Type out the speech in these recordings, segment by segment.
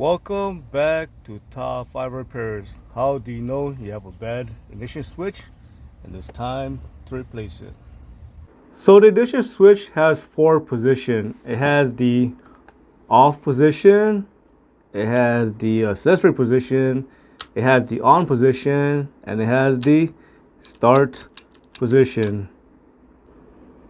Welcome back to Top 5 Repairs. How do you know you have a bad ignition switch and it's time to replace it? So the ignition switch has 4 positions. It has the off position, it has the accessory position, it has the on position, and it has the start position.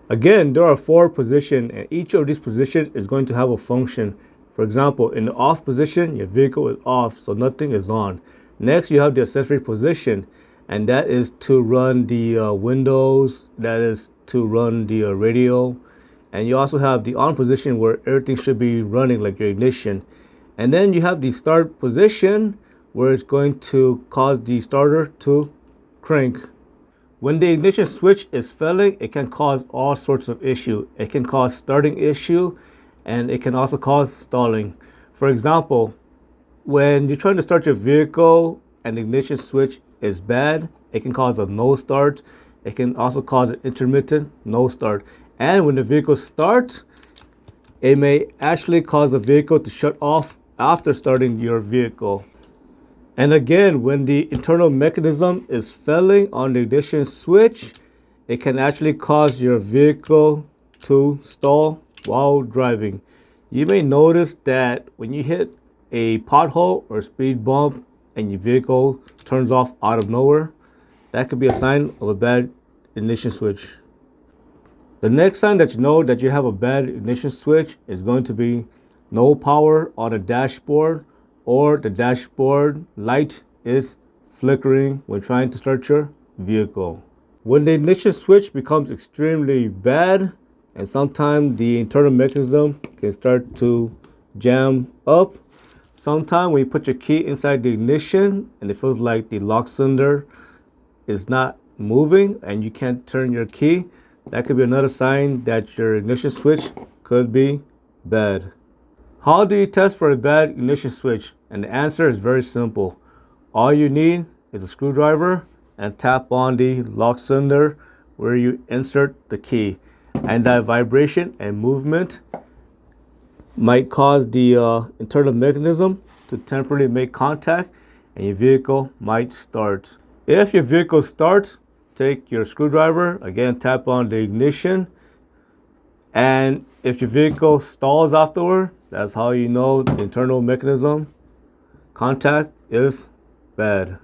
Again, there are 4 positions, and each of these positions is going to have a function. For example, in the off position, your vehicle is off, so nothing is on. Next, you have the accessory position, and that is to run the windows, that is to run the radio. And you also have the on position where everything should be running, like your ignition. And then you have the start position where it's going to cause the starter to crank. When the ignition switch is failing, it can cause all sorts of issues. It can cause starting issue, and it can also cause stalling. For example, when you're trying to start your vehicle and the ignition switch is bad, it can cause a no start. It can also cause an intermittent no start. And when the vehicle starts, it may actually cause the vehicle to shut off after starting your vehicle. And again, when the internal mechanism is failing on the ignition switch, it can actually cause your vehicle to stall while driving. You may notice that when you hit a pothole or speed bump and your vehicle turns off out of nowhere, that could be a sign of a bad ignition switch. The next sign that you know that you have a bad ignition switch is going to be no power on the dashboard, or the dashboard light is flickering when trying to start your vehicle. When the ignition switch becomes extremely bad, and sometimes the internal mechanism can start to jam up. Sometimes when you put your key inside the ignition and it feels like the lock cylinder is not moving and you can't turn your key, that could be another sign that your ignition switch could be bad. How do you test for a bad ignition switch? And the answer is very simple. All you need is a screwdriver and tap on the lock cylinder where you insert the key. And that vibration and movement might cause the internal mechanism to temporarily make contact, and your vehicle might start. If your vehicle starts, take your screwdriver, again tap on the ignition, and if your vehicle stalls afterward, that's how you know the internal mechanism contact is bad.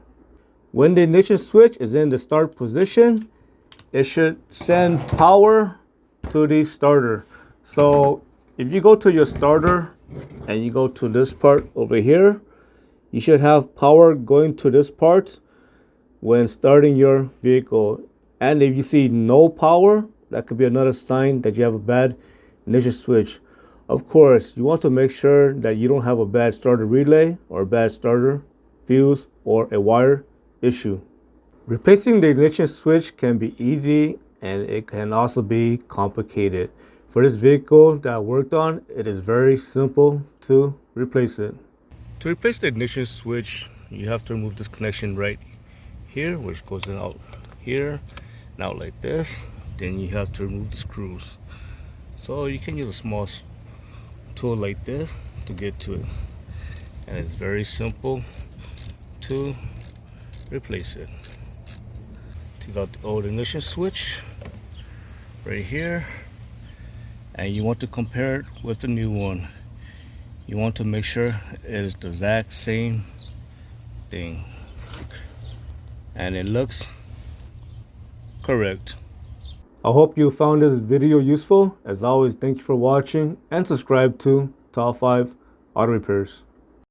When the ignition switch is in the start position, it should send power to the starter. So if you go to your starter and you go to this part over here, you should have power going to this part when starting your vehicle. And if you see no power, that could be another sign that you have a bad ignition switch. Of course, you want to make sure that you don't have a bad starter relay or a bad starter fuse or a wire issue. Replacing the ignition switch can be easy, and it can also be complicated. For this vehicle that I worked on, it is very simple to replace it. To replace the ignition switch, you have to remove this connection right here, which goes in out here and out like this. Then you have to remove the screws. So you can use a small tool like this to get to it. And it's very simple to replace it. Take out the old ignition switch right here, and you want to compare it with the new one. You want to make sure it is the exact same thing and it looks correct. I hope you found this video useful. As always, thank you for watching and subscribe to Top 5 Auto Repairs.